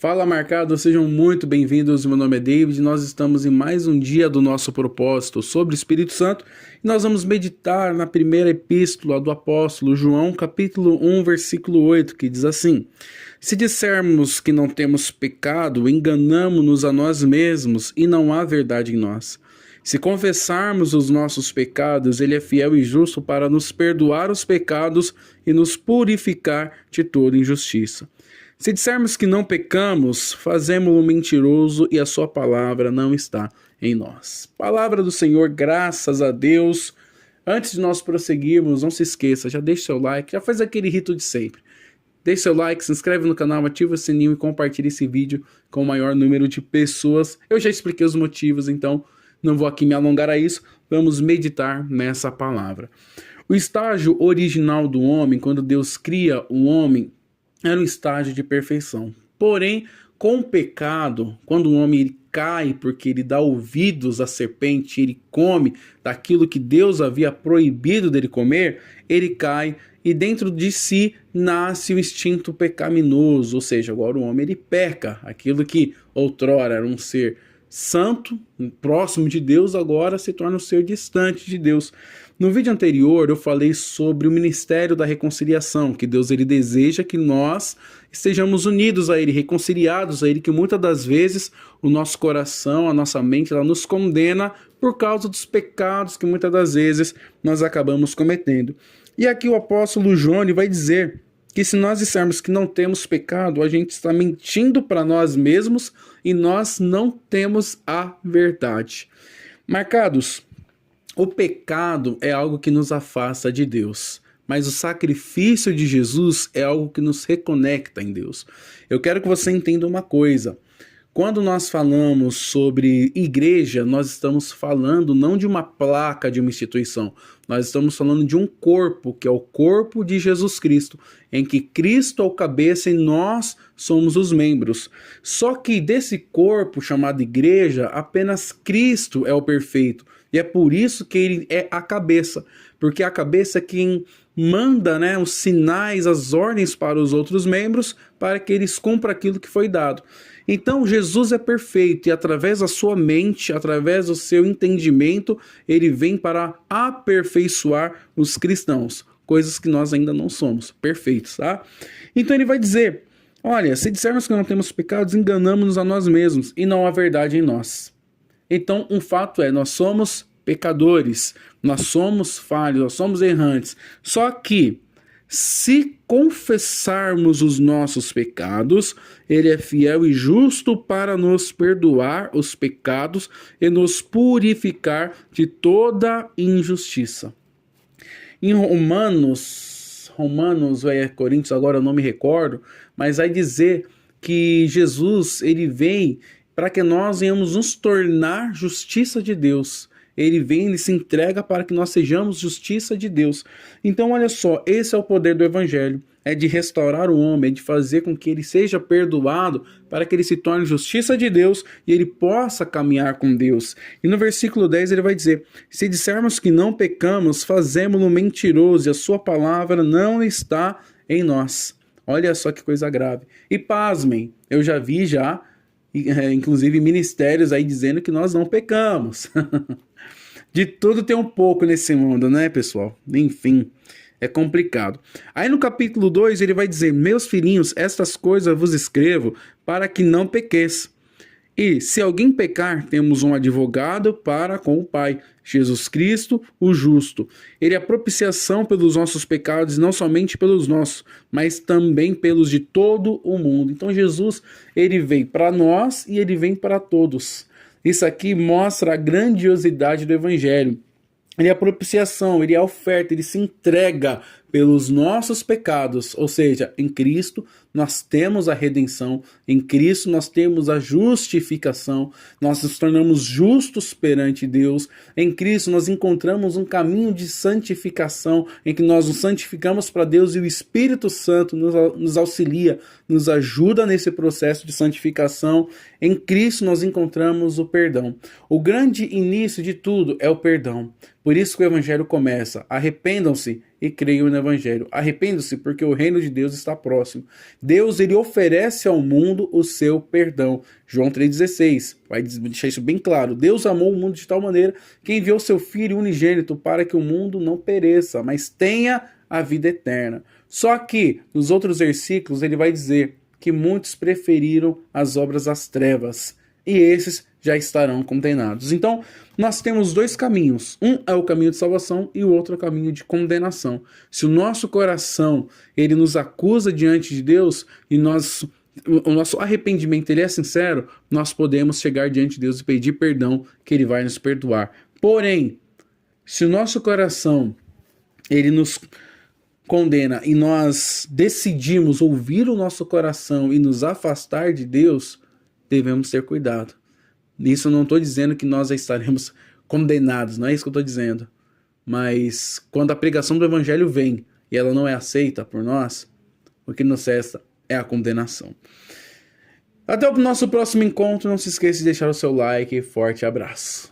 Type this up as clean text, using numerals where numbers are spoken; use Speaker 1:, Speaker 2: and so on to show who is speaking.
Speaker 1: Fala marcado, sejam muito bem-vindos. Meu nome é David. Nós estamos em mais um dia do nosso propósito sobre o Espírito Santo e nós vamos meditar na primeira epístola do apóstolo João, capítulo 1, versículo 8, que diz assim: Se dissermos que não temos pecado, enganamo-nos a nós mesmos e não há verdade em nós. Se confessarmos os nossos pecados, Ele é fiel e justo para nos perdoar os pecados e nos purificar de toda injustiça. Se dissermos que não pecamos, fazemo-lo mentiroso e a sua palavra não está em nós. Palavra do Senhor, graças a Deus. Antes de nós prosseguirmos, não se esqueça, já deixa seu like, já faz aquele rito de sempre. Deixe seu like, se inscreve no canal, ativa o sininho e compartilhe esse vídeo com o maior número de pessoas. Eu já expliquei os motivos, então não vou aqui me alongar a isso. Vamos meditar nessa palavra. O estágio original do homem, quando Deus cria o homem, era um estágio de perfeição. Porém, com o pecado, quando o homem ele cai porque ele dá ouvidos à serpente, ele come daquilo que Deus havia proibido dele comer, ele cai e dentro de si nasce o instinto pecaminoso, ou seja, agora o homem ele peca, aquilo que outrora era um ser santo, próximo de Deus, agora se torna um ser distante de Deus. No vídeo anterior eu falei sobre o ministério da reconciliação, que Deus ele deseja que nós estejamos unidos a Ele, reconciliados a Ele, que muitas das vezes o nosso coração, a nossa mente, ela nos condena por causa dos pecados que muitas das vezes nós acabamos cometendo. E aqui o apóstolo João ele vai dizer que se nós dissermos que não temos pecado, a gente está mentindo para nós mesmos e nós não temos a verdade. Marcados, o pecado é algo que nos afasta de Deus, mas o sacrifício de Jesus é algo que nos reconecta em Deus. Eu quero que você entenda uma coisa. Quando nós falamos sobre igreja, nós estamos falando não de uma placa de uma instituição, nós estamos falando de um corpo, que é o corpo de Jesus Cristo, em que Cristo é o cabeça e nós somos os membros. Só que desse corpo chamado igreja, apenas Cristo é o perfeito. E é por isso que ele é a cabeça, porque a cabeça é quem manda, os sinais, as ordens para os outros membros, para que eles cumpram aquilo que foi dado. Então Jesus é perfeito e através da sua mente, através do seu entendimento, ele vem para aperfeiçoar os cristãos, coisas que nós ainda não somos perfeitos, tá? Então ele vai dizer, olha, se dissermos que não temos pecados, enganamos-nos a nós mesmos e não há verdade em nós. Então um fato é, nós somos pecadores, nós somos falhos, nós somos errantes, só que se confessarmos os nossos pecados, Ele é fiel e justo para nos perdoar os pecados e nos purificar de toda injustiça. Em Romanos ou é Coríntios, agora eu não me recordo, mas vai dizer que Jesus ele vem para que nós venhamos nos tornar justiça de Deus. Ele vem, ele se entrega para que nós sejamos justiça de Deus. Então olha só, esse é o poder do Evangelho, é de restaurar o homem, é de fazer com que ele seja perdoado, para que ele se torne justiça de Deus e ele possa caminhar com Deus. E no versículo 10 ele vai dizer, se dissermos que não pecamos, fazemo-lo mentiroso e a sua palavra não está em nós. Olha só que coisa grave. E pasmem, eu já vi inclusive ministérios aí dizendo que nós não pecamos. De tudo tem um pouco nesse mundo, né, pessoal? Enfim, é complicado. Aí no capítulo 2 ele vai dizer, meus filhinhos, estas coisas vos escrevo para que não pequeis. E se alguém pecar, temos um advogado para com o Pai, Jesus Cristo, o justo. Ele é a propiciação pelos nossos pecados, não somente pelos nossos, mas também pelos de todo o mundo. Então Jesus, ele vem para nós e ele vem para todos. Isso aqui mostra a grandiosidade do Evangelho. Ele é a propiciação, ele é a oferta, ele se entrega pelos nossos pecados, ou seja, em Cristo nós temos a redenção, em Cristo nós temos a justificação, nós nos tornamos justos perante Deus, em Cristo nós encontramos um caminho de santificação, em que nós nos santificamos para Deus e o Espírito Santo nos auxilia, nos ajuda nesse processo de santificação. Em Cristo nós encontramos o perdão. O grande início de tudo é o perdão. Por isso que o Evangelho começa, arrependam-se e creiam no Evangelho. Arrependam-se, porque o reino de Deus está próximo. Deus, ele oferece ao mundo o seu perdão. João 3,16 vai deixar isso bem claro. Deus amou o mundo de tal maneira que enviou seu Filho unigênito para que o mundo não pereça, mas tenha a vida eterna. Só que, nos outros versículos, ele vai dizer que muitos preferiram as obras das trevas, e esses já estarão condenados. Então, nós temos dois caminhos. Um é o caminho de salvação e o outro é o caminho de condenação. Se o nosso coração, ele nos acusa diante de Deus e o nosso arrependimento ele é sincero, nós podemos chegar diante de Deus e pedir perdão, que ele vai nos perdoar. Porém, se o nosso coração, ele nos condena e nós decidimos ouvir o nosso coração e nos afastar de Deus, devemos ter cuidado. Nisso eu não estou dizendo que nós já estaremos condenados, não é isso que eu estou dizendo. Mas quando a pregação do Evangelho vem e ela não é aceita por nós, o que nos resta é a condenação. Até o nosso próximo encontro, não se esqueça de deixar o seu like e forte abraço.